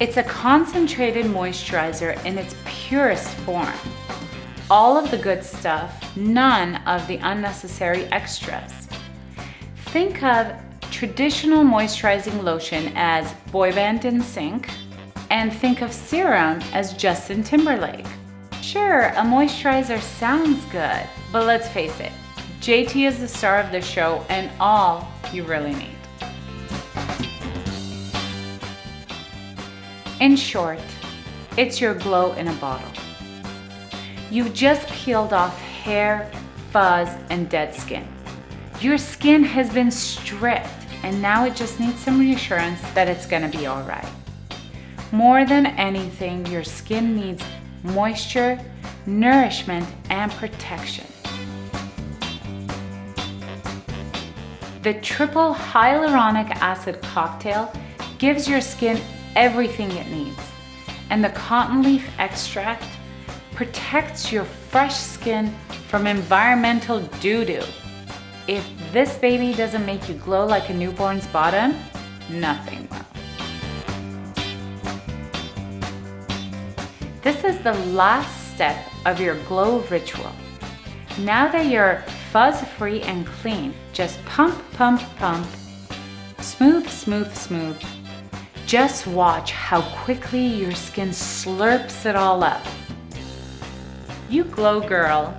It's a concentrated moisturizer in its purest form. All of the good stuff, none of the unnecessary extras. Think of traditional moisturizing lotion as boy band in sync, and think of serum as Justin Timberlake. Sure, a moisturizer sounds good, but let's face it, JT is the star of the show and all you really need. In short, it's your glow in a bottle. You've just peeled off hair, fuzz, and dead skin. Your skin has been stripped and now it just needs some reassurance that it's gonna be all right. More than anything, your skin needs moisture, nourishment, and protection. The triple hyaluronic acid cocktail gives your skin everything it needs, and the cotton leaf extract protects your fresh skin from environmental doo-doo. If this baby doesn't make you glow like a newborn's bottom, nothing will. This is the last step of your glow ritual. Now that you're fuzz-free and clean, just pump, pump, pump. Smooth, smooth, smooth. Just watch how quickly your skin slurps it all up. You glow, girl.